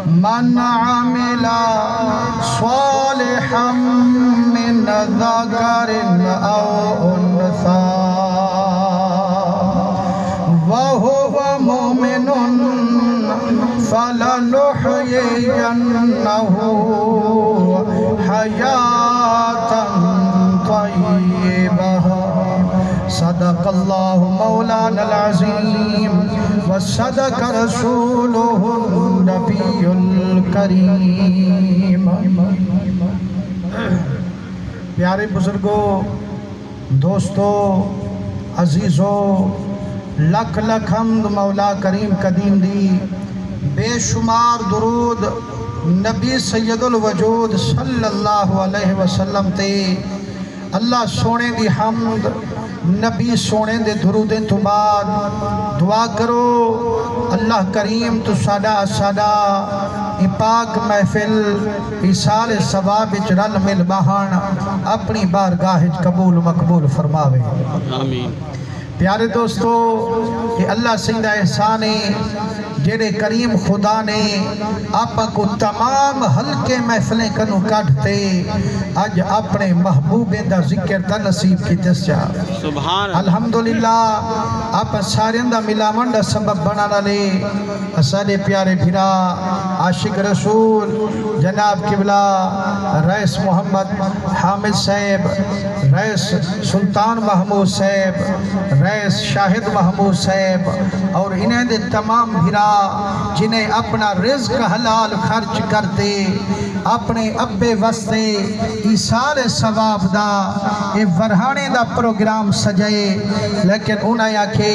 من عمل صالحا من ذكر أو أنثى وهو مؤمن فلنحيينه حياة طيبة صدق الله مولانا العظيم وصدق رسوله النبي الكريم. پیارے بزرگوں، دوستوں، عزیزوں، لکھ لکھ حمد مولا کریم قدیم دی، بے شمار درود نبی سید الوجود صلی اللہ علیہ وسلم تے. اللہ سونے دی حمد، نبی سونے دے درودیں تو بعد دعا کرو اللہ کریم تو ساڈا پاک محفل ایصال ثواب وچ رل مل بہان اپنی بارگاہ وچ قبول مقبول فرماوے. آمین. پیارے دوستو، یہ اللہ سیدہ احسان ہے جیڑے کریم خدا نے آپ کو تمام حلقے محفلیں کنو کاٹھتے آج اپنے محبوب دا ذکر دا نصیب کی تسجا. سبحان الحمدللہ آپ سارے اندہ ملاون دا سبب بنانا لے. اسادے پیارے بھیرا عاشق رسول جناب قبلہ رئیس محمد حامد صاحب، رئیس سلطان محمود صاحب، رئیس شاہد محمود صاحب اور انہیں دے تمام بھیرا جنہیں اپنا رزق حلال خرچ کرتے اپنے ابے وستے ایصال ثواب دا اے ورہانے دا پروگرام سجائے، لیکن انہیں آکھے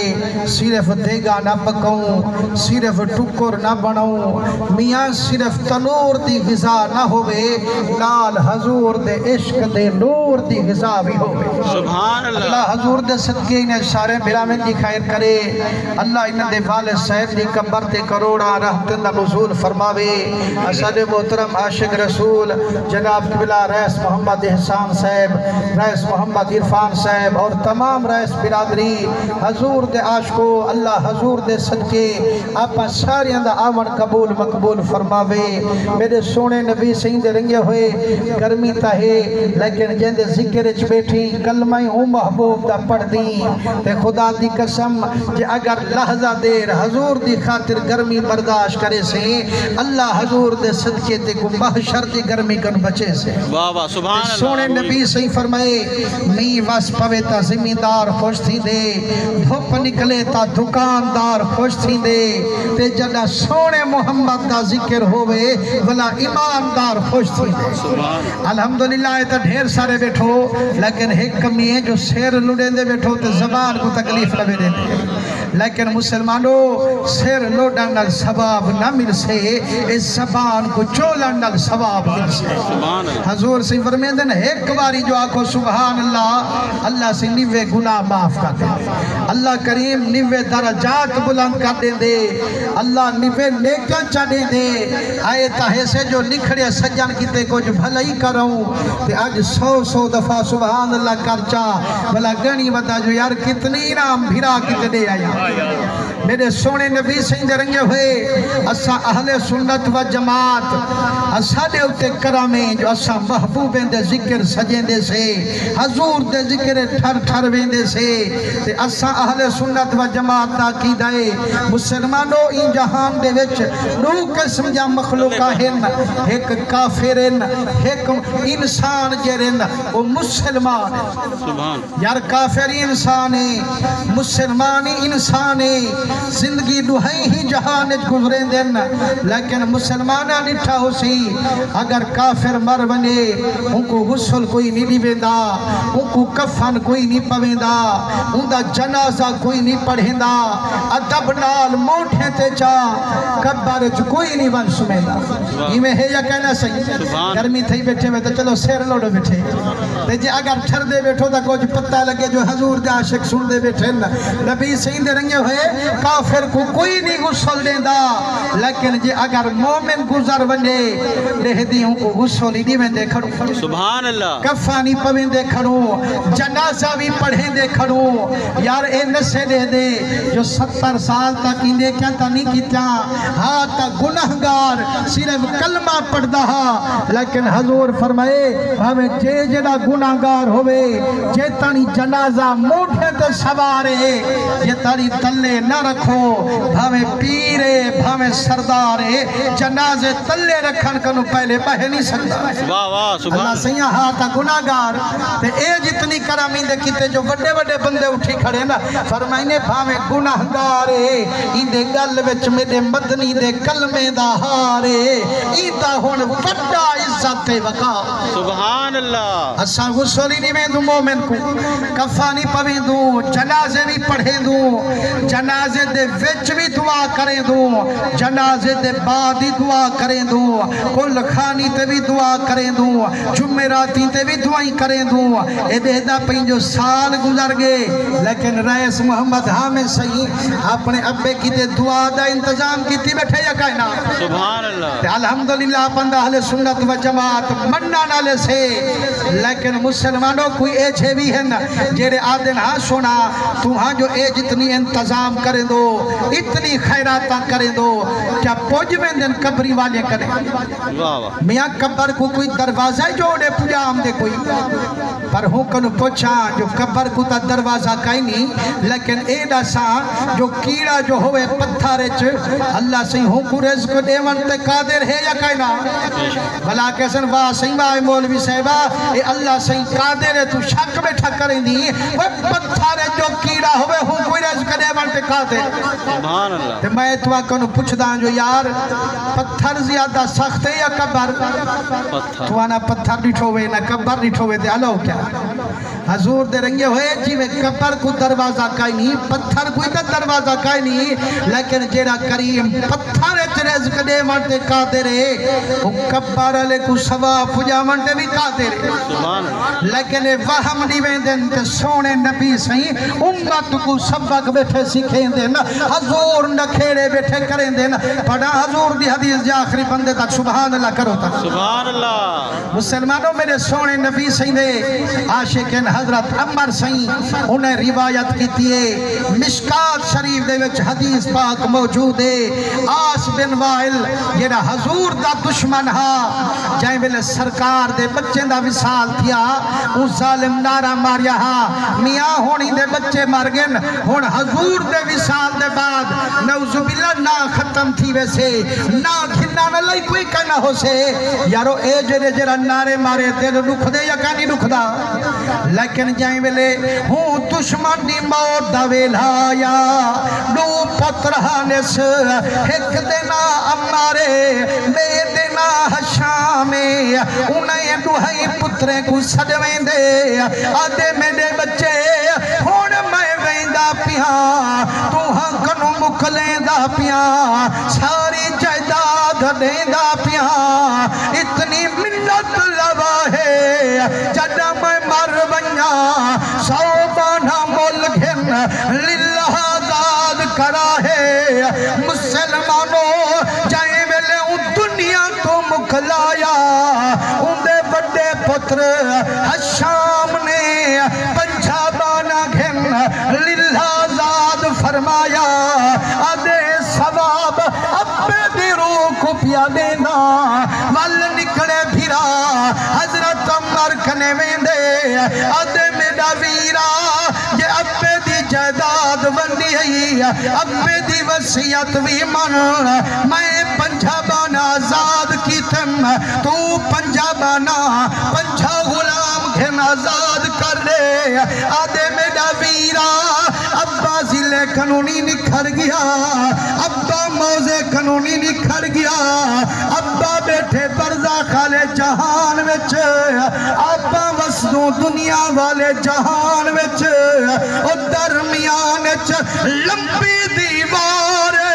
صرف دیگا نہ پکاؤں، صرف ٹکر نہ بناؤں، میاں صرف تنور دی غذا نہ ہوئے، لال حضور دے عشق دے نور دی غذا بھی ہوئے. سبحان اللہ. اللہ حضور دے صدقے انہیں سارے ملامن دی خیر کرے. اللہ انہیں دے والد صاحب دی قبر تے کروڑا رحمت دا نزول فرماوے. اسد محترم عاشق رسول جناب قبلہ رئیس محمد احسان صاحب، رئیس محمد عرفان صاحب اور تمام رئیس برادری حضور دے عاشقو، اللہ حضور دے صدقے آپ سارے اندہ آمن قبول مقبول فرماوے. میرے سونے نبی سین دے رنگے ہوئے گرمی تاہے لیکن جن دے ذکر اچ بیٹھی کلمہ محبوب دا پڑھ دی تے خدا دی قسم کہ اگر لحظہ دیر حضور دی خاطر گرمی برداشت کرے سے اللہ حضور دے صدقے تے کو محشر دی گرمی کن بچے سے. واہ واہ سبحان اللہ. سونے نبی صحیح فرمائے می وس پوے تا زمیندار خوش تھی دے، دھوپ نکلے تا دکاندار خوش تھی دے، تے جڑا سونے محمد دا ذکر ہوئے بلا ایماندار خوش تھی دے. الحمدللہ یہ تا ڈھیر سارے بیٹھو لیکن ایک کمی ہے جو سیر لڑیں دے بیٹھو تے زبان کو تکلیف لبے دے دے. لیکن مسلمانوں سیر لوڈن نال ثواب نہ مل سے، اس زبان کو چولن نال ثواب مل سے. حضور سے فرمین دن ایک باری جو آکھو سبحان اللہ، اللہ سے نیوے گناہ معاف کر دے. اللہ کریم نیوے درجات بلند کر دے دے. اللہ نیوے نیکاں چڑھے دے. آئے تاہے سے جو نکھڑے سجن کیتے کو جو بھلائی کروں تے آج 100 دفعہ سبحان اللہ کرچا بھلا گنی بتا جو یار کتنی نام بھیرا کتنے آیا. میرے سونے نبی سیندے رنگے ہوئے اسا اہل سنت و جماعت اسا دے اتے کرامیں جو اسا محبوبیں دے ذکر سجیں دے سے حضور دے ذکر ٹھر ٹھر ویندے سے تے اسا اہل سنت و جماعت تاکید آئے مسلمانوں ان جہان دے وچ دو قسم جا مخلوقہ ہیں، ایک کافرن ایک انسان جرن وہ مسلمان یار کافری انسان ہے مسلمانی انسان ہے زندگی دوہائی ہی جہان گزریں دن لیکن مسلمانہ نٹھا ہو سی اگر کافر مر بنے ان کو غسل کوئی نہیں بیندہ ان کو کفن کوئی نہیں پویندہ ان دا جنازہ کوئی نہیں پڑھیندہ ادب نال موٹھے تے چا کبار جو کوئی نہیں بن سمیندہ یہ میں ہے یا کہنا صحیح گرمی تھی بیٹھے میں تو چلو سیر لوڑو بیٹھے تے جی اگر ٹھر دے بیٹھو تا کچھ پتہ لگے جو حضور دے عاشق سن دے بیٹھے نبی سین دے رنگے ہوئے کافر کو کوئی نہیں غسل دیندہ لیکن جے اگر مومن گزر بنے دہدیوں کو غسل ہی نہیں دے کھڑوں سبحان اللہ کفانی پویں دے کھڑوں جنازہ بھی پڑھیں دے کھڑوں یار اے نسے دے دے جو 70 سال تک اندے کیا تا نہیں کیتا ہاں تا گناہگار صرف کلمہ پڑھ دہا لیکن حضور فرمائے ہمیں جے جڑا گناہگار ہوئے جے تانی جنازہ موٹھے تے سوارے یہ تاری تلے نہ رکھو بھامیں پیرے بھامیں سردارے جنازے تلے رکھن کنو پہلے بہے نہیں سکتا واہ واہ اللہ سبحان سیاں ہاتھا گناہگار تے اے جتنی کرامی دے کیتے جو بڑے بڑے بندے اٹھی کھڑے نا فرمائنے بھامیں گناہگارے این دے گل وچ میرے مدنی دے کلمے دا ہارے ایتا ہون بڑا عزت تے وقا سبحان اللہ اساں غسلی نہیں میں دوں مومن کو کفانی پویں دوں جنازے بھی پڑھیں دوں جنازے دے وچ بھی دعا کریں دوں جنازے دے بعد ہی دعا کریں دوں کل خانی تے بھی دعا کریں دوں جمعراتی تے بھی دعائیں کریں دوں اے دہدہ پہیں جو سال گزر گئے لیکن رئیس محمد حامد صحیح اپنے ابے کی تے دعا دا انتظام کی تھی بیٹھے یا کائنا سبحان اللہ الحمدللہ پندہ اہل سنت و جماعت مننا نالے سے لیکن مسلمانوں کوئی ایچھے بھی ہیں جیرے آدن ہاں سونا تو ہاں جو اے جتنی انتظام کریں دو اتنی خیراتاں کریں دو کیا پوج میں دن قبری والے کریں واہ واہ میاں قبر کو کوئی دروازہ جوڑے پوجا ہم دے کوئی پر ہوں کنو پوچھا جو قبر کو تا دروازہ کئی نہیں لیکن ایڈا سا جو کیڑا جو ہوئے پتھارے اللہ سے ہوں کو رزق دیون تے قادر ہے یا کائنا بھلا کیسن واہ سہی واہ مولوی صاحبہ اے اللہ سے قادر ہے تو شک بیٹھا کریں دی وہ پتھارے جو کیڑا ہوئے ہوں کوئی رزق دیون تے قادر سبحان اللہ تے میں تو کنو پوچھ داں جو یار پتھر زیادہ سخت ہے یا قبر پتھر تو آنا پتھر نٹھوے نہ قبر نٹھوے دے علو کیا حضور دے رنگے ہوئے جی میں قبر کو دروازہ کائی نہیں پتھر کوئی تا دروازہ کائی نہیں لیکن جیڑا کریم پتھر رزق دے منتے قادر ہے وہ قبر علی کو سوا پجا منتے بھی قادر ہے سبحان اللہ لیکن وہم دیویں دن تے سونے نبی سہیں امت کو سبق بیٹھے سکھیں دن حضور نکھیڑے بیٹھے کریں دن پڑھا حضور دی حدیث جا آخری بندے تک سبحان اللہ کرو تک سبحان اللہ مسلمانوں میرے سونے نبی سہیں دے عاشقین حضرت عمر سہیں انہیں روایت کی تیئے مشکات شریف دے وچ حدیث پاک موجود ہے آس بن وائل یہ حضور دا دشمن ہا جائیں بلے سرکار دے بچے دا وصال تھیا اس ظالم نارا ماریا ہا میاں ہونی دے بچے مرگن ہون حضور دے وصال دے بعد نعوذ باللہ نا ختم تھی ویسے نا کھنا نہ لئی کوئی کہنا ہو سے یارو اے جرے جرہ نارے مارے دل رکھ دے یا کہنی رکھ دا لیکن جائیں بلے ہوں دشمن دی موت دا ویلایا نو پترہانس ایک دینا امارے بے دینا حشامے انہیں دوہائی پترے کو سڑویں دے آدھے میرے بچے ہون میں ویندہ پیاں تو ہاں کنو مکلیں دا پیاں ساری جائداد دیندہ پیاں اتنی منت لوا ہے جڑا میں مر بنیا سوبانا ملکن للہ آزاد کرا ہے مسلمانوں جائیں ملے ان دنیا تو مکلایا ان دے بڑے پتر حشام نے پنجابانا گھن للہ آزاد فرمایا آدھے ثواب اپنے دی روح کو پیا دینا ول نکڑے بھیرا حضرت عمر کنے ویندے آدھے میرا ویرا یہ اپنے دی جائداد بندی ہے اپنے دی وسیعت بھی من میں پنجابانا آزاد کی تم تو پنجابانا پنجا غلام گھن آزاد کر لے آدھے میرا ویرا ابا ضلع قانونی نکھر گیا ابا موزے قانونی نکھر گیا ابا بیٹھے برزا خالے جہان وچ ابا وسدوں دنیا والے جہان وچ او درمیان وچ لمبی دیوارے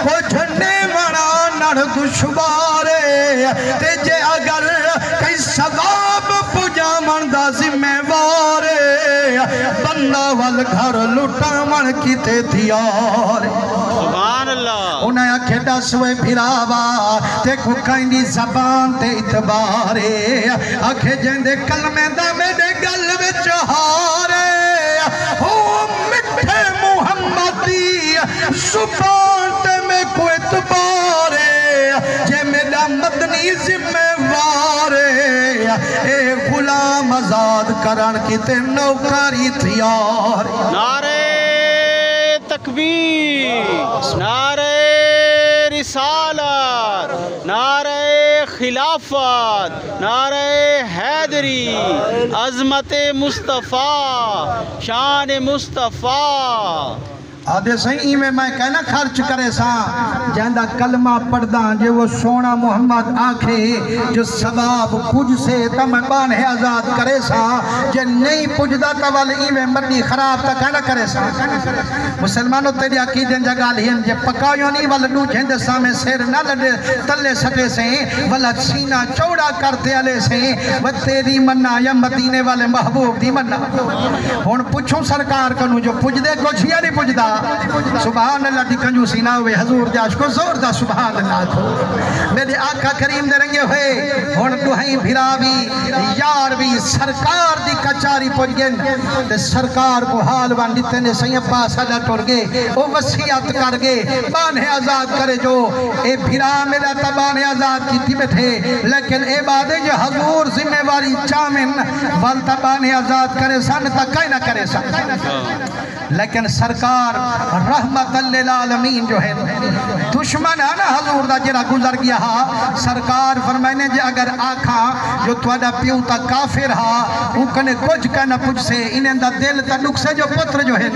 او جھنڈے مڑا نڑ دشوارے تے جے اگر کئی ثواب پجا من دا ذمہ وارے بندہ والا نال گھر لٹاون کیتے تیار سبحان اللہ انہیں آکھے دسوے بھراوا تے کو کائنی زبان تے اعتبارے آکھے جیندے کلمے دا میرے گل وچ ہارے ہو مٹھے محمدی زبان تے میں کو اعتبارے جے میرا مدنی ذمہ وارے اے غلام آزاد کرن کیتے نوکری تیار نعرہ تکبیر نعرہ رسالت نعرہ خلافت نعرہ حیدری عظمت مصطفیٰ شان مصطفیٰ آدھے صحیح میں کہنا خرچ کرے سا جہندہ کلمہ پڑھدا جو وہ سونا محمد آنکھے جو ثواب پوج سے تم بانے آزاد کرے سا جو نہیں پوجدہ تا والی میں مرنی خراب تا کہنا کرے سا مسلمانوں تیری عقیدیں جگہ لین جے پکایوں نہیں والا نو جہند سامے سیر نہ لڑے تلے سٹے سے والا سینہ چوڑا کرتے علیہ سے و تیری منہ یا مدینے والے محبوب دی منہ ہون پوچھوں سرکار کنو جو پوج دے کچھ یا نہیں پوج دا سبحان اللہ دی کنجوسی نہ ہوئے حضور جاش کو زور دا سبحان اللہ کو میرے آقا کریم دے رنگے ہوئے ہون دوہائیں بھراوی یار بھی سرکار دی کچاری پوچھ گئے تے سرکار کو حال وان دیتے نے سیاں پاس آجا ٹور گئے وہ وسیعت کر گئے بانے آزاد کرے جو اے بھرا میرا تا بانے آزاد کی تھی بیٹھے لیکن اے بادے جو حضور ذمہ واری چامن والتا بانے آزاد کرے سان تا کئی نہ کرے سان لیکن سرکار رحمت للعالمین جو ہے دشمن ہے نا حضور دا جرہ گزر گیا ہا سرکار فرمائنے جے اگر آکھا جو توڑا پیو تا کافر ہا اوکنے کچھ کہنا پوچھ سے انہیں دا دل تا نک سے جو پتر جو ہے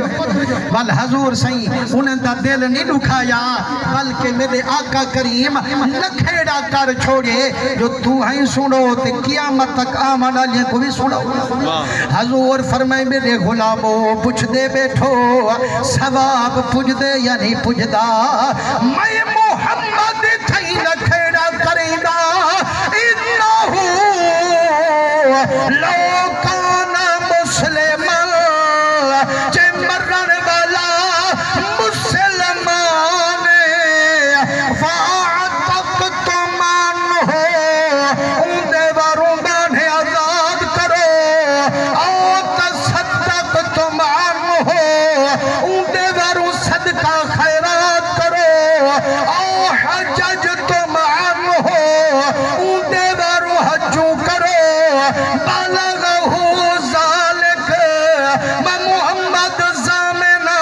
بل حضور سہی انہیں دا دل نہیں نکھایا بلکہ میرے آقا کریم نکھیڑا کر چھوڑے جو تو ہیں سنو تے قیامت تک آمن علیہ کو بھی سنو حضور فرمائے میرے غلاموں پوچھ دے بیٹھو ثواب پوچھ دے یا نہیں پوچھ دا میں محمد تھئی نکھیڑا کریں دا انہو لو کانا مسلم چے مرن والا مسلمان فاعتق تمان ہو اندے واروں بانے آزاد کرو او تصدق تمان ہو اندے واروں صدقہ خیرات کرو او حجج تمان ہو اندے واروں حجوں کرو بالغہو ذالک میں محمد زامنہ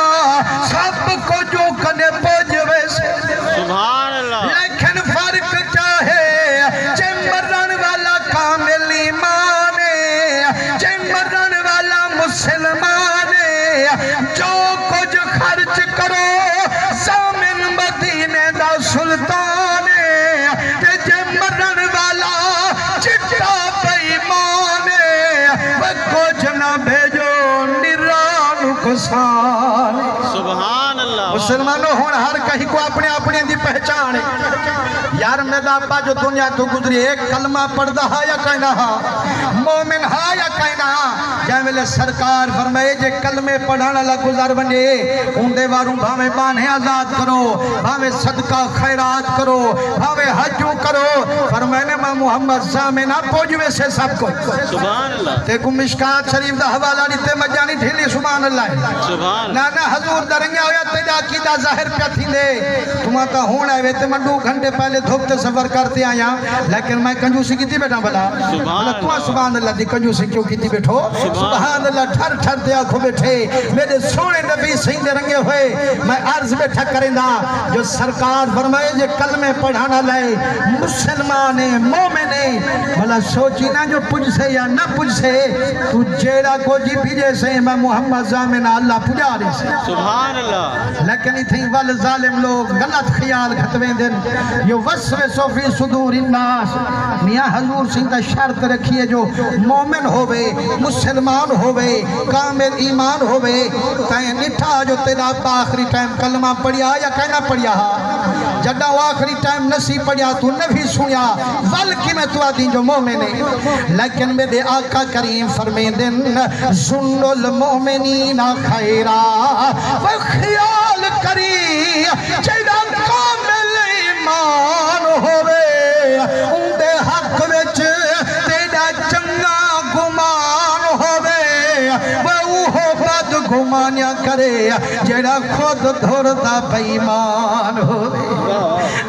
سب کو جو کنے پوجوے سے سبحان اللہ لیکن فرق چاہے چے مرن والا کامل ایمان چے مرن والا مسلمان جو کچھ خرچ کرو زامن مدینے دا سلطان تے جے مرن والا چٹا بیمان وہ کچھ نہ بھیجو نران کسان سبحان اللہ مسلمانوں ہون ہر کہیں کو اپنے اپنے دی پہچان یار میرا ابا جو دنیا تو گزری ایک کلمہ پڑھدا ہا یا کہنا ہا مومن ہا یا کہنا ہا جائے ملے سرکار فرمائے جے کلمے پڑھانا لگ گزار بنے ان دے واروں بھاوے بانے آزاد کرو بھاوے صدقہ خیرات کرو بھاوے حجوں کرو فرمائنے میں محمد زامنہ پوجوے سے سب کو سبحان اللہ تے کو مشکات شریف دا حوالہ دیتے مجانی ڈھیلی سبحان اللہ سبحان نانا حضور درنگا ہویا تیجا عقیدہ ظاہر پیا تھی دے تمہاں ہونا ہے ویتے میں 2 گھنٹے پہلے دھوکتے سفر کرتے آیا لیکن میں کنجوسی کی تھی بیٹا بلا سبحان اللہ دی کنجوسی کیوں کی تھی بیٹھو سبحان اللہ ٹھر ٹھر دیا کھو بیٹھے میرے سونے نبی سہی دے رنگے ہوئے میں عرض بیٹھا کریں دا جو سرکار فرمائے جو کلمے پڑھانا لائے مسلمان مومن بھلا سوچی نہ جو پوچھ سے یا نہ پوچھ سے تو جیڑا کو جی بھیجے سے میں محمد زامنہ اللہ پجا رہے سے سبحان اللہ لیکن اتھیں وال ظالم لوگ غلط خیال گھتویں دن یہ وس یوسوس فی صدور الناس میاں حضور سنگھ شرط رکھیے جو مومن ہوئے مسلمان ہوئے کامل ایمان ہوئے تائیں نٹھا جو تیرا آخری ٹائم کلمہ پڑھیا یا کہنا پڑھیا جڑا وہ آخری ٹائم نسی پڑھیا تو نبی سنیا بلکہ میں تو آدھی جو مومن ہے لیکن میرے آقا کریم فرمین دن سن المومنین خیرہ وہ خیال کری جڑا کامل ایمان ہوئے ان دے حق وچ تیرا چنگا گمان ہوئے وہ بد گمانیا کرے جڑا خود دھرتا بیمان ہوئے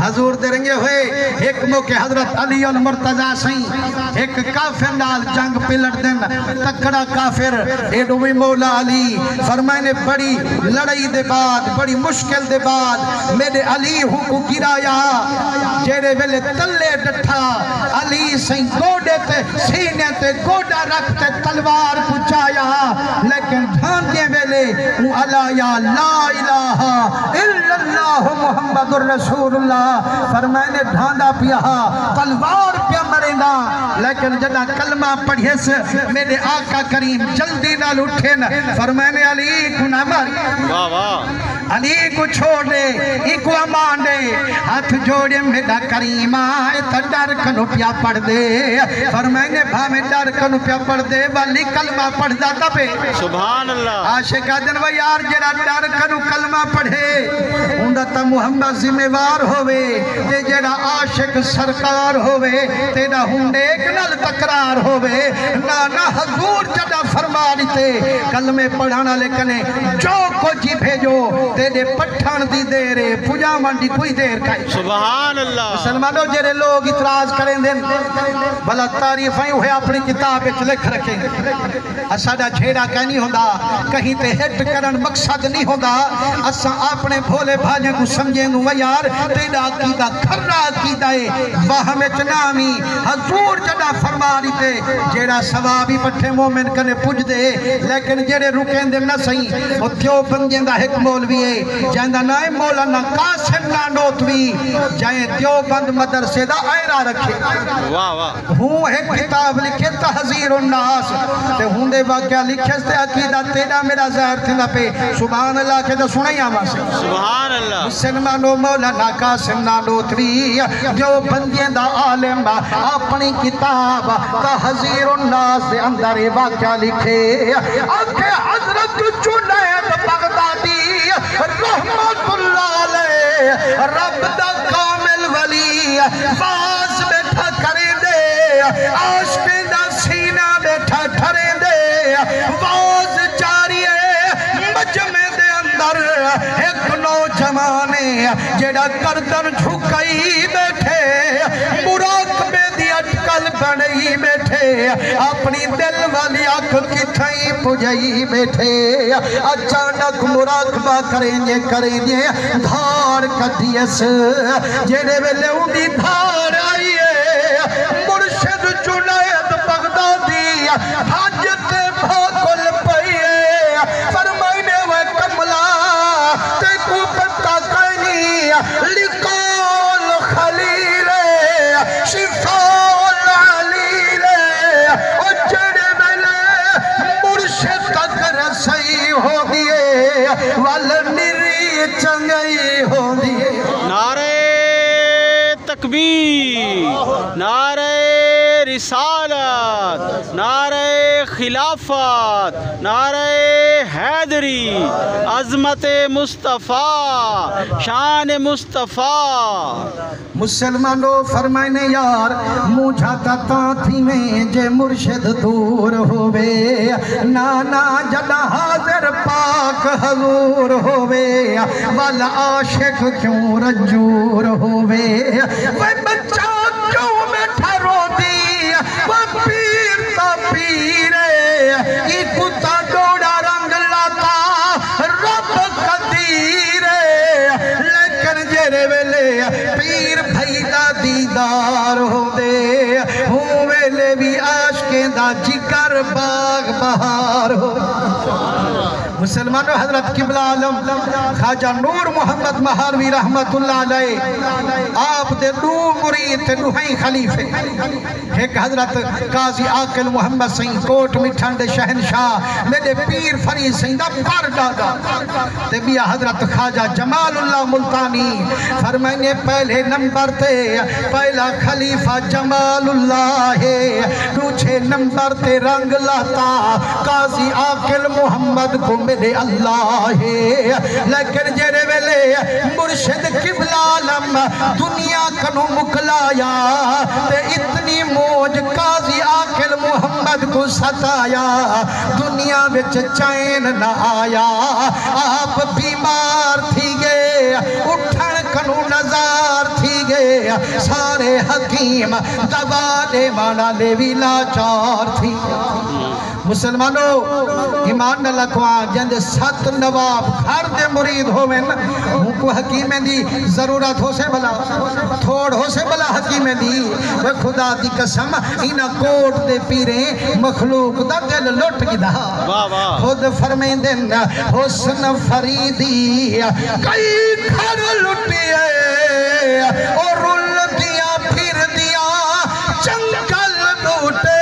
حضور درنگے ہوئے ایک موقع حضرت علی المرتضی سائیں ایک کافر نال جنگ پلٹ دن تکڑا کافر ایڈوی مولا علی فرمائنے بڑی لڑائی دے بعد بڑی مشکل دے بعد میرے علی ہوں کو گرایا جیڑے ویلے تلے ڈٹھا علی سائیں گوڑے تے سینے تے گوڑا رکھتے تلوار پچایا لیکن دھان دے ویلے اللہ یا لا الہ الا اللہ محمد الرسول اللہ فرمائنے ڈھانڈا پیا تلوار پیا مریندا لیکن جدا کلمہ پڑھے سے میرے آقا کریم جلدی نال اٹھن فرمائنے علی کو نہ مر علی کو چھوڑ دے ایکو امان دے ہاتھ جوڑے میرا کریم آئے تا ڈر کنو پیا پڑھ دے فرمائنے بھا میں ڈر کنو پیا پڑھ دے والی کلمہ پڑھ دا تبے سبحان اللہ عاشق آدن و یار جڑا ڈر کنو کلمہ پڑھے اندتا محمد ذمہ وار ہوئے تے جڑا عاشق سرکار ہوئے تیرا ہنڈے ایک نل تقرار ہوئے نانا حضور جڑا فرما لیتے کلمے پڑھانا لیکنے جو کو جی بھیجو تیرے پٹھان دی دیرے پجامان دی کوئی دیر کھائی سبحان اللہ مسلمانوں جڑے لوگ اتراز کریں دن بلا تعریفیں ہوئے اپنی کتاب اچھ لکھ رکھیں اساڑا جھیڑا کہنی ہوندہ کہیں تے ہٹ کرن مقصد نہیں ہوندہ اسا اپنے بھولے بھاجیں کو سمجھیں گو یار تیرا عقیدہ کھرا عقیدہ ہے باہم اچنامی حضور جڑا فرما لیتے جڑا ثوابی پٹھے مومن کنے پوچھ دے لیکن جڑے رکیں دے نہ سہیں وہ تیو بندیں دا ایک مولوی ہے جائندہ نائے مولانا قاسم نانوتوی جائیں تیو بند مدرسے دا آئرہ رکھے ہوں ایک کتاب لکھے تحذیر الناس تے ہوں دے واقعہ لکھے سے عقیدہ تیرا میرا ظاہر تھے پہ سبحان اللہ کے دا سنائی آماں سے سبحان اللہ مسلمانوں مولانا قاسم نانوتوی جو بندیں دا عالم اپنی کتاب تحذیر الناس دے اندر واقعہ لکھے آنکھے حضرت جنید بغدادی رحمت اللہ علیہ رب دا کامل ولی باز بیٹھا کریں دے عاشقیں دا سینہ بیٹھا ٹھریں دے باز جاری ہے مجمع دے اندر ایک نوجوانے جڑا گردن جھکائی بیٹھے مراقبے دی اٹکل بنائی بیٹھے اپنی دل والی آنکھ کی تھائی پجائی بیٹھے اچانک مراقبہ کریں گے دھار کٹیس جیڑے ویلے اندھی دھار آئیے مرشد جنید بغدادی حاجت بھاکل پئیے فرمائنے وہ کملا تے کو پتہ کہنی لکول خلیل شفاء العلیل اور جڑے ویلے مرشد تک رسائی ہو دیئے والنری چنگئی ہو دیئے نعرہ تکبیر نعرہ رسالت نعرہ خلافت نعرہ حیدری عظمت مصطفیٰ شان مصطفیٰ مسلمانوں فرمائنے یار مجھاتا تھی میں جے مرشد دور ہوئے نانا جڑا حاضر پاک حضور ہوئے والا عاشق کیوں رنجور ہوئے وہ بچہ کیوں بیٹھا رو دی وہ پیر تا پیرے ای کتا ڈوڑا رنگ لاتا رب قدیرے لیکن جیرے ویلے پیر بھائی دا دیدار ہو دے ہوں ویلے بھی عاشقیں دا جگر باغ بہار ہو مسلمانوں حضرت قبلہ عالم خواجہ نور محمد مہاروی رحمت اللہ علیہ آپ دے دو مرید تے دوہائی خلیفے ایک حضرت قاضی عاقل محمد سین کوٹ مٹھن دے شہنشاہ میرے پیر فرید سین دا پر دادا تے بیا حضرت خواجہ جمال اللہ ملتانی فرمائنے پہلے نمبر تے پہلا خلیفہ جمال اللہ ہے دوسرے نمبر تے رنگ لاتا قاضی عاقل محمد کو میرے اللہ ہے لیکن جیرے ویلے مرشد قبلہ عالم دنیا کنو مکلایا تے اتنی موج قاضی عاقل محمد کو ستایا دنیا وچ چین نہ آیا آپ بیمار تھی گئے اٹھن کنو نظار تھی گئے سارے حکیم دوا دے مانا لے بھی لاچار تھی مسلمانوں ایمان نہ لکھوان جند 7 نواب گھر دے مرید ہوئے ان کو حکیمیں دی ضرورت ہو سے بلا تھوڑ ہو سے بلا حکیمیں دی وہ خدا دی قسم انہ کوٹ دے پیریں مخلوق دا دل لٹ گدا خود فرمائیں دن حسن فریدی کئی گھر لٹیے اور رل دیا پھر دیا چنگل لوٹے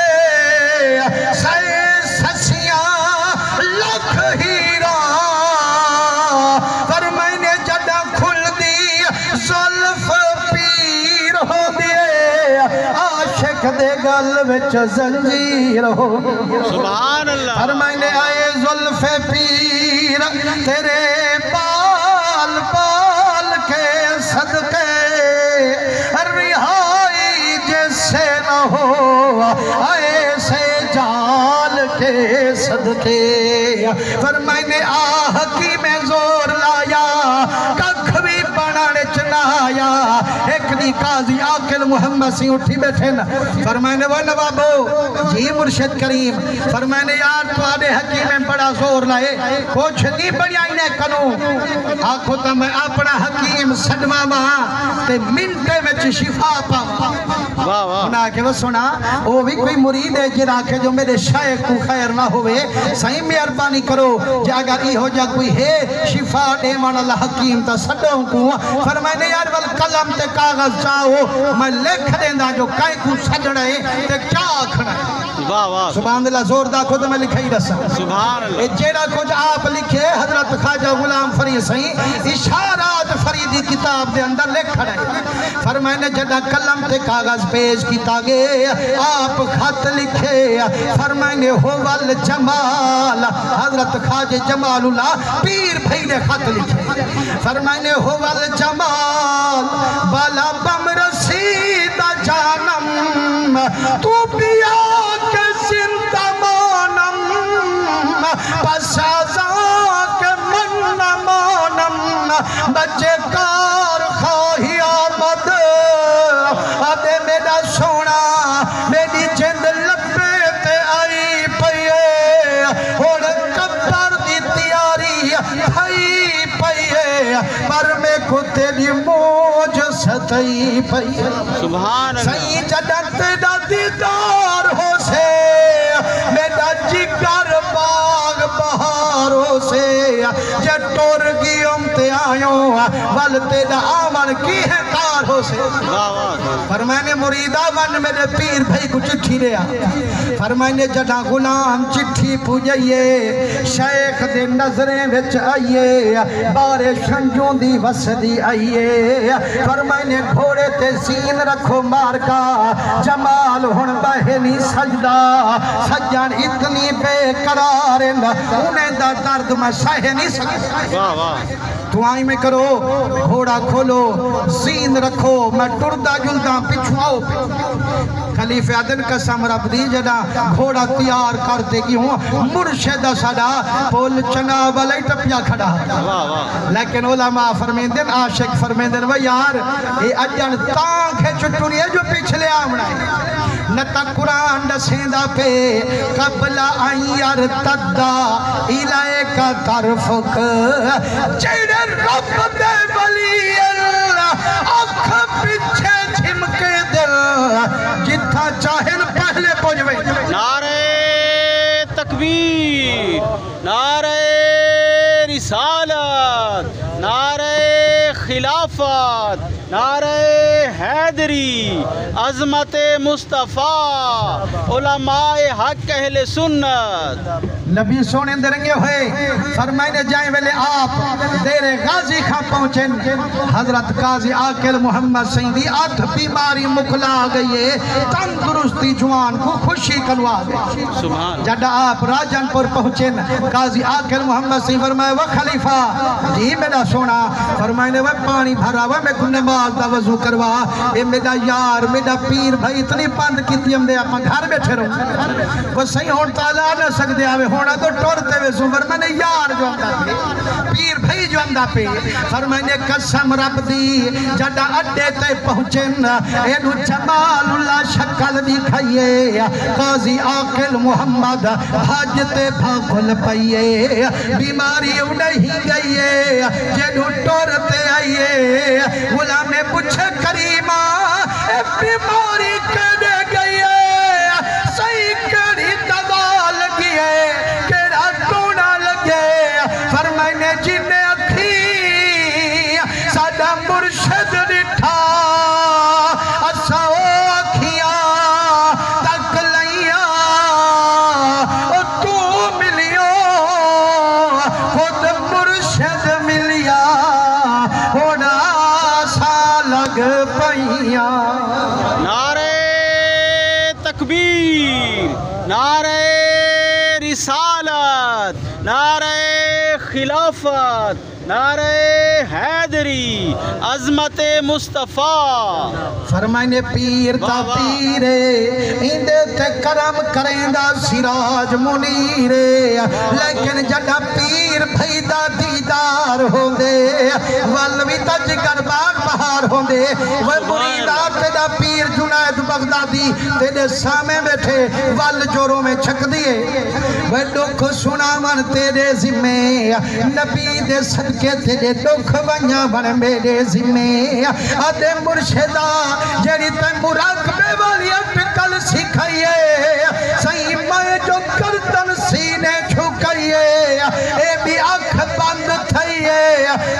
دے گل وچ زنجیر ہو سبحان اللہ فرمائنے آئے زلف پیر تیرے بال بال کے صدقے رہائی جیسے نہ ہو ایسے جال کے صدقے فرمائنے حکیم زور لایا ککھ بھی بنانے چنایا ایک دی قاضی عاقل محمد سی اٹھی بیٹھے نا فرمائنے وہ نوابو جی مرشد کریم فرمائنے یار تو آدھے حکیم بڑا زور لائے کچھ نہیں بڑھائی نے کنو آنکھو تا میں اپنا حکیم صدمہ وہاں تے منٹے میں شفا پاؤں انہاں کہ وہ سنا وہ بھی کوئی مرید ہے جنہاں کہ جو میرے شائق کو خیر نہ ہوئے صحیح مہربانی کرو جا اگر ای ہو جا کوئی ہے شفا دے مان اللہ حکیم تا صدوں کو فرمائنے یار والقلم تے کاغذ چاہو میں لکھ دیندہ جو کائیں کو سجڑے تے کیا آکھنا ہے سبحان اللہ زور دا خود میں لکھا ہی رسا سبحان اللہ جیڑا کچھ آپ لکھے حضرت خواجہ غلام فرید سہیں اشارات فریدی کتاب دے اندر لکھ رہے فرمائنے جڑا قلم تے کاغذ پیش کیتا گے آپ خط لکھے فرمائنے ہووال جمال حضرت خواجہ جمال اللہ پیر بھائی نے خط لکھے فرمائنے ہووال جمال بالا بم رسید جانم تو پیا کے زندہ مانم پس آزاں کے من مانم بچے کار خواہی آمد آدھے میرا سونا میری جند لپے تے آئی پئیے اور کبر دی تیاری بھائی پئیے پر میں کو تیری موج ستائی پئیے سبحان اللہ صحیح جدت دا دیدار ہو سے میرا جگر باغ بہاروں سے جٹور کی امتے آئیوں والتے دا آمن کی ہے کار ہو سے فرمائنے مریدہ ون میرے پیر بھائی کو چٹھی رہا فرمائنے جڑا غلام چٹھی پوجئیے شیخ دے نظریں وچ آئیے بارے شنجوں دی وسدی آئیے فرمائنے گھوڑے تے سین رکھو مارکا جمال ہن بہنی سجدہ سجن اتنی بے قرار انہیں دا درد میں سہ نہیں سکتا تو آئی میں کرو گھوڑا کھولو زین رکھو میں ٹردہ جلدہ پچھواؤ خلیفہ عدن قسم رب دی جنا گھوڑا تیار کرتے کی ہوں مرشد صدا پول چنا والی ٹپیا کھڑا لیکن علماء فرمیندن عاشق فرمیندن وہ یار یہ اجن تانک ہے چٹوری ہے جو پچھلے آمنا ہے نتا قرآن دسیندہ پہ قبل آئی ارتدہ الہے کا طرفک چیڑے رب دے ولی اللہ اکھ پچھے جھمکے دل جتھا چاہن پہلے پوجوے نعرہ تکبیر نعرہ رسالت نعرہ خلافت نعرہ حیدری عظمت مصطفیٰ علماء حق اہل سنت نبی سونے درنگے ہوئے فرمائنے جائیں ویلے آپ دیر غازی کھا پہنچیں حضرت قاضی عاقل محمد سیدی 8 بیماری مکلا گئیے تندرستی جوان کو خوشی کلوا گئے سبحان جڑا آپ راجن پر پہنچیں قاضی عاقل محمد سیدی فرمائے وہ خلیفہ جی میرا سونا فرمائنے وہ پانی بھرا وہ میں کو نماز دا وضو کروا اے میرا یار میرا پیر بھائی اتنی پند کیتی ہم دے اپنا گھر بیٹھے رہوں وہ صحیح ہون تعالیٰ نہ سکتے آوے ہونا تو ٹورتے ہوئے سن فرمائنے یار جو اندہ پہ پیر بھائی جو اندہ پہ فرمائنے قسم رب دی جڑا اڈے تے پہنچن اینو جمال اللہ شکل دکھائیے قاضی عاقل محمد بھاجتے بھاگل پئیے بیماری نہیں گئیے جنو ٹورتے آئیے غلام پوچھے کریمہ اے بیماری کدے گئیے صحیح کری دوا لگیے کیڑا ٹونا لگے فرمائنے جن اکھی سادہ مرشد ڈٹھا اسا اکھیاں تک لئیاں او تو ملیو خود مرشد ملیا ہونا سا لگ پئیاں نعرہ تکبیر نعرہ رسالت نعرہ خلافت نعرہ حیدری عظمت مصطفیٰ فرمائنے پیر تا پیرے اندے تے کرم کریں دا سراج منیرے لیکن جڑا پیر بھائی دا دیدار ہوں دے والوی تا جگر باغ بہار ہوں دے وہ مریدات تے دا پیر جنید بغدادی تیرے سامنے بیٹھے وال جوروں میں چھک دیے وہ دکھ سنا من تیرے ذمے نبی دے صدقے تیرے دکھ ونیا بن میرے ذمے آدھے مرشدہ جیڑی تے مراقبے والی اٹکل سکھائیے صحیح میں جو کردن سینے چھکائیے اے بھی آنکھ بند تھائیے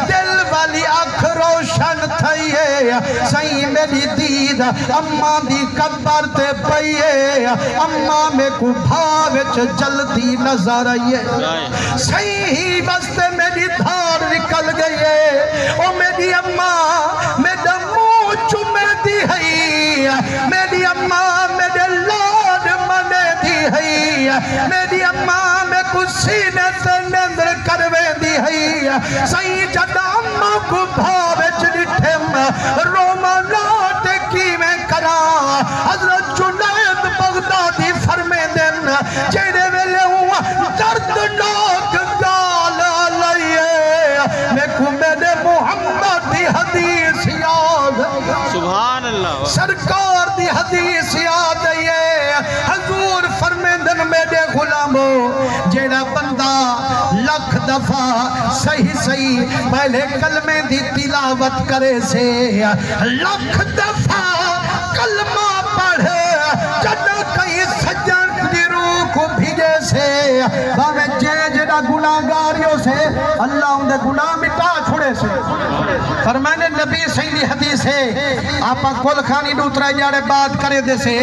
دل والی آنکھ روشن تھائیے صحیح میری دید اماں دی قبر تے پئیے اماں میں کو بھاوچ جلدی نظر آئیے صحیح بستے میری دھار نکل گئیے او میری اماں میرا منہ چمے دی ہے میری اماں میرے لاڈ منے دی ہے میری اماں میں کچھ سینے سے نندر کروے دی ہے صحیح جڑا اماں کو بھاوچ ڈٹھم روما لاٹ کی میں کرا حضرت جنید بغدادی فرمے دن جیڑے ویلے ہوا دردناک گال لئیے میں کو میرے محمد دی حدیث یاد سبحان اللہ سرکار دی حدیث یاد ہے حضور فرمیندن میرے غلاموں جیڑا بندہ لکھ دفعہ صحیح پہلے کلمے دی تلاوت کرے سے لکھ دفعہ کلمہ پڑھے جڑا کئی سجن دی روح کو بھیجے سے باوے جیڑا گناہگاریوں سے اللہ ان دے گناہ مٹا چھوڑے سے فرمانے نبی سیدی حدیث ہے آپا کل خانی دوترہ جاڑے بات کرے دے سے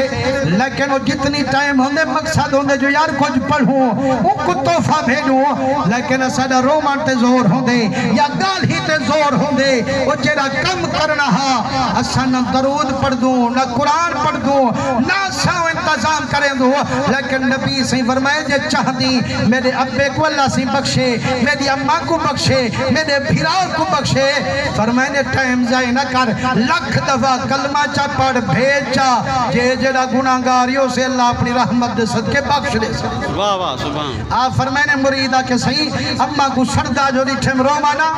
لیکن وہ جتنی ٹائم ہوندے مقصد ہوندے جو یار کچھ پڑھوں ان کو توفہ بھیجوں لیکن اسادہ رومان تے زور ہوندے یا گال ہی تے زور ہوندے وہ جیڑا کم کرنا ہا اسا نہ درود پڑھ دوں نہ قرآن پڑھ دوں نہ ساو انتظام کریں دوں لیکن نبی سے فرمائے جے چاہ دی میرے ابے کو اللہ سے بخشے میری اماں کو بخشے میرے بھیراؤ کو بخشے فرمائے ٹائم جائے نہ کر لکھ دفعہ کلمہ چا پڑھ بھیجا جیڑا گناہگاریوں سے اللہ اپنی رحمت دے صدقے بخش دے سکتے واہ واہ سبحان آپ فرمائے مریدہ کے صحیح اماں کو سردہ جو دیٹھے رومانا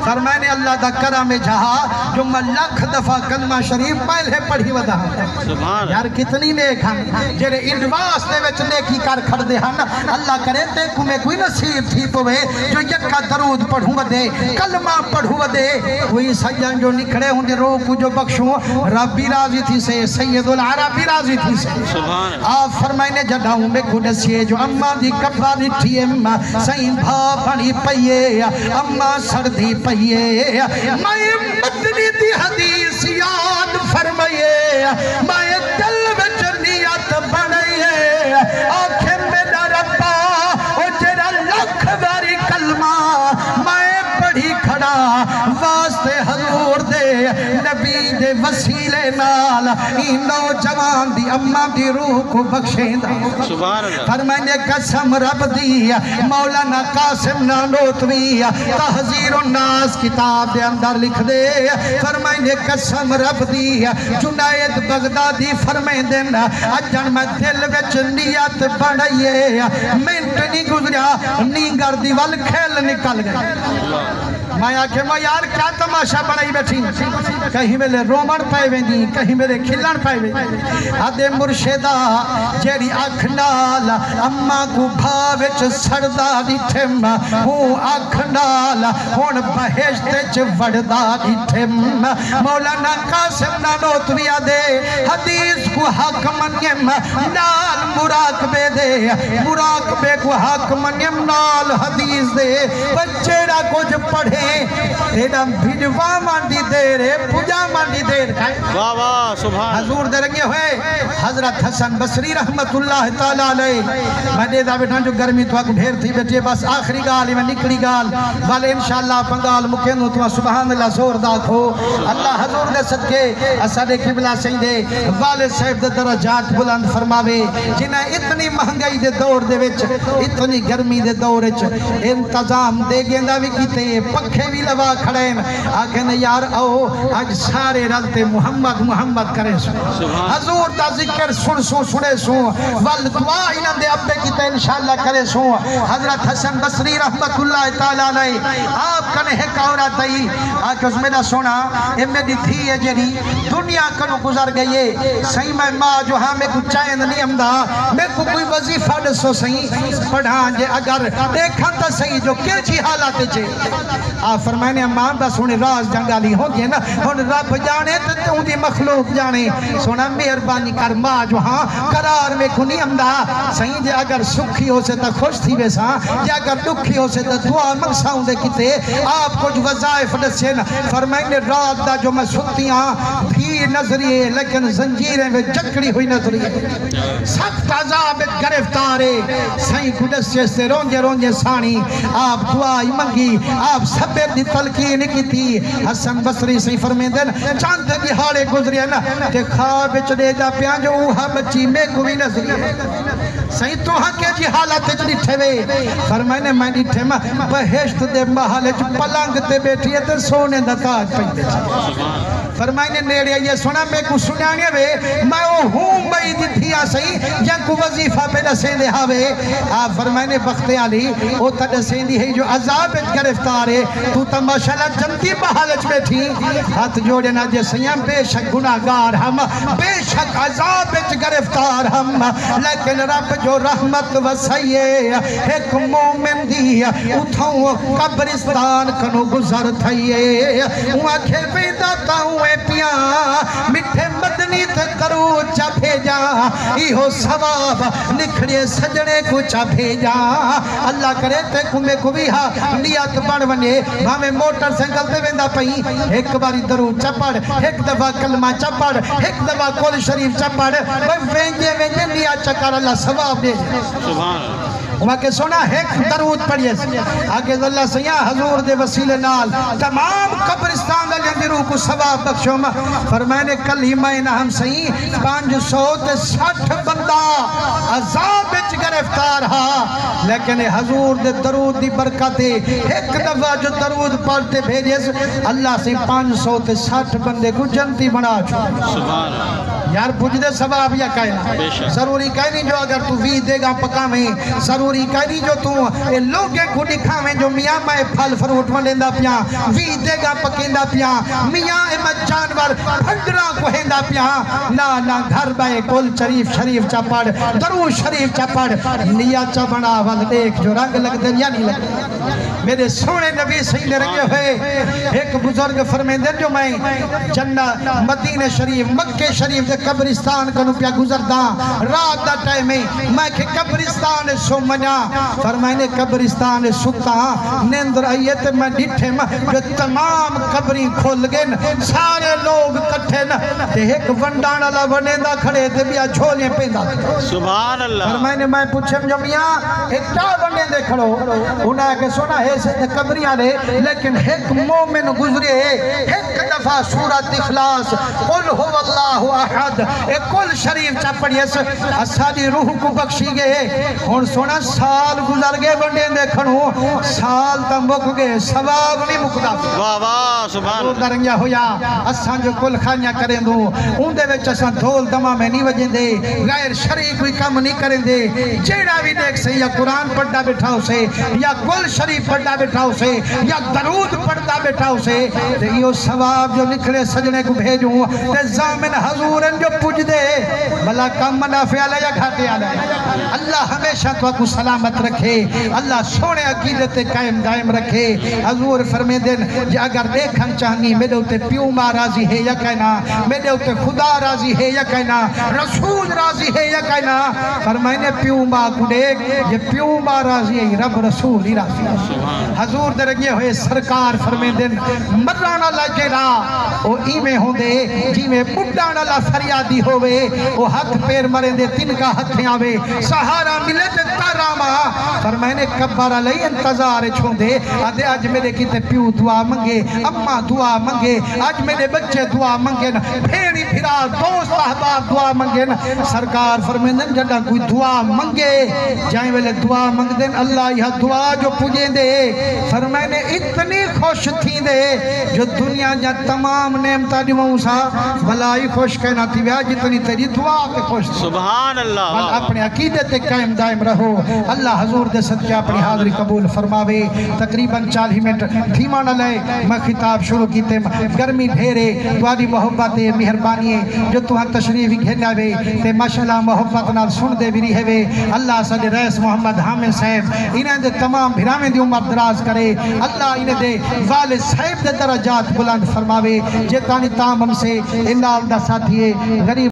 فرمائے اللہ دا کرم جہا جو میں لکھ دفعہ کلمہ شریف پہلے پڑھی ودا سبحان یار کتنی نیک ہم جیڑے انڈواس دے وچ نیکی کار کھڑ دے ہن اللہ کرے تے کمیں کوئی نصیب تھی پوے جو یکا درود پڑھوں ودے کلمہ پڑھوں ودے کوئی سجن جو نکھڑے ہوں دے روح کو جو بخشوں ربی راضی تھی سے سید العربی راضی تھی سے آپ فرمائنے جڑاؤں میں کو دسیے جو اماں دی کبھا نٹھی اماں سائیں بھا پڑی پئیے اماں سردی پئیے میں مدنی دی حدیث یاد میں دل وچ نیت بنائیے آنکھیں میرا ربا او جڑا لکھ باری کلمہ میں پڑھی کھڑا واسطے حضور دے نبی دے وسیلے نال ای نوجوان دی اماں دی روح کو بخشیندہ سبحان اللہ فرمائنے قسم رب دی مولانا قاسم نانوتوی تحذیر الناس کتاب دے اندر لکھ دے فرمائنے قسم رب دی جنید بغدادی فرمائن دن اجن میں دل وچ نیت بڑھئیے منٹ نہیں گزریا نیگر دی وال کھیل نکل گئے میں آکھے میں یار کیا تماشا بڑھائی بیٹھی کہیں میرے رومن پائے ویندی کہیں میرے کھلن پائے ویندی آدھے مرشدہ جیڑی اکھنال اممہ کو بھاوچ سردہ دیٹھم ہوں اکھنال ہون بہشتے چ وڑدہ دیٹھم مولانا قاسم نانوتوی آدھے حدیث کو حق منیم نال مراقبے دے مراقبے کو حق منیم نال حدیث دے بچیرہ کچھ پڑھے تیرا بھجوا ماندی دیر پوجا ماندی دیر واہ واہ سبحان حضور دے رنگے ہوئے حضرت حسن بصری رحمت اللہ تعالیٰ علیہ میں دے دا بیٹھا جو گرمی تو اک بھیر تھی بیٹھے بس آخری گال میں نکلی گال والے انشاءاللہ پنگال مکینو تو سبحان اللہ زور داکھو اللہ حضور دے صدقے اسادے قبلہ سیندے والد صاحب دے درجات بلند فرماوے جنہیں اتنی مہنگائی دے دور دے وچ اتنی گرمی دے دور وچ انتظام دے گیندہ بھی کیتے پکھے بھی لوا کھڑے آکھیں یار او آج سارے رلتے محمد محمد کرے سو حضور دا ذکر سن سو سنے سو والدعا انہاں دے ابے کی تے انشاءاللہ کرے سو حضرت حسن بصری رحمت اللہ تعالیٰ علیہ آپ کنے ایک عورت آئی آکھ اس میں دا سونا اے میری تھی ہے جنی دنیا کنو گزر گئی ہے صحیح میں ماں جو ہاں میں کو چائند نہیں امدہ میں کو کوئی وظیفہ دسو صحیح پڑھان جے اگر دیکھا تا صحیح جو کیچی حالات جے آپ فرمائنے ماں بس انہیں راز جنگالی ہو گئے نا انہیں رب جانے تو ان دی مخلوق جانے سونا مہربانی کر ماں جو ہاں قرار میں کنی امدہ صحیح جے اگر سکھی ہو سے تا خوش تھی ویسا جے اگر دکھی ہو سے تا دعا مقصاؤں دے کتے آپ کچھ وظائف دسین فرمائنے رات دا جو میں ستیاں بھی نظریے لیکن زنجیریں میں جکڑی ہوئی نظریے سخت عذاب گرفتارے صحیح کدس سے رونجے رونجے سانی آپ دعائی منگی آپ صبر دی تلقین کی تھی حسن بصری سے فرمین دن چاند کی حالے گزری ہے نا کہ خواب چلے جا پیان جو اوہا بچی میں کوئی نظری ہے صحیح تو ہاں کیا جی حالات چلی ٹھوے فرمائنے میں نہیں ٹھما بہشت دے محالے جو پلانگ تے بیٹھی ہے تے سونے دا تاج پہنے فرمائنے نیڑے یہ سنا میں کو سنانے وے میں ہوں بھئی دی تھیا صحیح یا کو وظیفہ پہ نسین دے ہاوے آپ فرمائنے وقت علی او تا نسین دی ہے جو عذاب گرفتار ہے تو تماشالہ جنتی محالج بیٹھی ہاتھ جوڑے نا جے سیاں بے شک گناہگار ہم بے شک عذاب گرفتار ہم لیکن رب جو رحمت وسائیے ایک مومن دی اتھاؤں قبرستان کنو گزر تھائیے وہاں کھے پیدا تاؤں پیا مٹھے مدنی تے کرو چا بھیجا ایہو ثواب نکھڑے سجنے کو چا بھیجا اللہ کرے تے کمیں کو بھی ہاں نیت بڑھ بنے ہمیں موٹر سینکل تے ویندہ پہی ایک باری درو چپڑ ایک دفعہ کلمہ چپڑ ایک دفعہ قول شریف چپڑ وینجے وینجے نیت چکر اللہ ثواب دے سبحان وہاں کے سونا ایک درود پڑھئے آگے اللہ سیاں حضور دے وسیلے نال تمام قبرستان دے اندروں کو ثواب بخشو فرمائنے کل ہی میں ہم سہی 560 بندہ عذاب وچ گرفتار ہا لیکن حضور دے درود دی برکت ایک دفعہ جو درود پڑھتے بھیجے اللہ سے 560 بندے کو جنتی بنا چھوڑ یار پوچھ دے ثواب یا کہنا ضروری کہنی جو اگر تو وی دے گا پکا میں ضروری کہنی جو تو لوگے کو دکھا میں جو میاں میں پھل فروٹ ملیندہ پیا وی دے گا پکیندہ پیا میاں امت جانور پھنڈرہ کو ہیندہ پیا نا گھر بائے کل شریف چا پڑھ درو شریف چا پڑھ نیا چا بنا وال دیکھ جو رنگ لگ دن یا نہیں لگ دن میرے سونے نبی صحیح رنگے ہوئے ایک بزرگ فرمیندن جو میں جنہ مدینہ شریف مکہ شریف دے قبرستان کنو پیا گزردا رات دا ٹائم میں کہ قبرستان سو منیا فرمائنے قبرستان ستا نیندر آئیت میں ڈٹھے جو تمام قبری کھول گئن سارے لوگ کٹھے نا تے ایک ونڈان اللہ ونیندہ کھڑے دے بیا جھولیں پیندہ سبحان اللہ فرمائنے میں پوچھم جو میاں ایک تا ونیندے کھڑو انہاں کہ سونا ہے سے قبریاں دے لیکن ایک مومن گزرے ایک دفعہ سورۃ اخلاص قل هو اللہ احد ایک کل شریف چا پڑھئے اساڑی روح کو بخشی گئے اور سونا سال گزر گئے ونیندے کھڑو سال تا مک گئے ثواب نہیں مکدا واہ واہ سبحان اللہ درنگیا ہویا اساں جو کل خانیاں کریں دو ان دے وچ اساں دھول دما میں نہیں وجیں دے غیر شرعی کوئی کام نہیں کریں دے جیڑا بھی دیکھ سے یا قرآن پڑھدا بیٹھا ہو سے یا کل شریف پڑھدا بیٹھا ہو سے یا درود پڑھدا بیٹھا ہو سے تے یہ ثواب جو نکلے سجنے کو بھیجوں تے زامن حضورن جو پوچھ دے بھلا کم منافع علیہ یا گھاٹے علیہ اللہ ہمیشہ تو کو سلامت رکھے اللہ سونے عقیدت قائم دائم رکھے حضور فرمے دن جی اگر دیکھن چاہنی میرے ہوتے پیوں ماں راضی ہے یا کہنا میرے ہوتے خدا راضی ہے یا کہنا رسول راضی ہے یا کہنا فرمائنے پیوں ماں کو دیکھ یہ پیوں ماں راضی ہے رب رسول ہی راضی ہے حضور درگے ہوئے سرکار فرمے دن مرانا لگے را او ایمیں ہوں دے جی میں بڑھانا لا فریادی ہوئے او ہاتھ پیر مریں دے تن کا ہتھیں آوے سہارا ملے تے تاراما فرمائنے کبارا لئی انتظار چھوں دے آدھے آج میرے کیتے پیو دعا منگے اممہ دعا منگے آج میرے بچے دعا منگے بھیڑی بھیرا دوست احباب دعا منگے سرکار فرمائنے جڑا کوئی دعا منگے جائیں ویلے دعا منگ دیں اللہ یہ دعا جو پوجیں دے فرمائنے اتنی خوش تھی دے جو دنیا جا تمام نعمتہ دیموں سا بھلائی خوش کہنا تھی ویا جتنی تیری دعا کے خوش تھی سبحان اللہ بل اپنے عقیدت قائم دائم رہو اللہ حضور دے صدقے اپنی حاضری قبول فرماوے تقریباً 40 منٹ دھیمانہ لے میں خطاب شروع کیتے گرمی بھیرے دواری محبت مہربانی جو تو ہاں تشریف گھینا وے تے ماشاءاللہ محبت نال سن دے بھی رہے وے اللہ صلی رئیس محمد حامد صاحب انہیں دے تمام بھرامیں دی عمر دراز کرے اللہ انہیں دے والد صاحب دے درجات بلند فرماوے جتانی تام ہم سے اللہ دا ساتھی غریب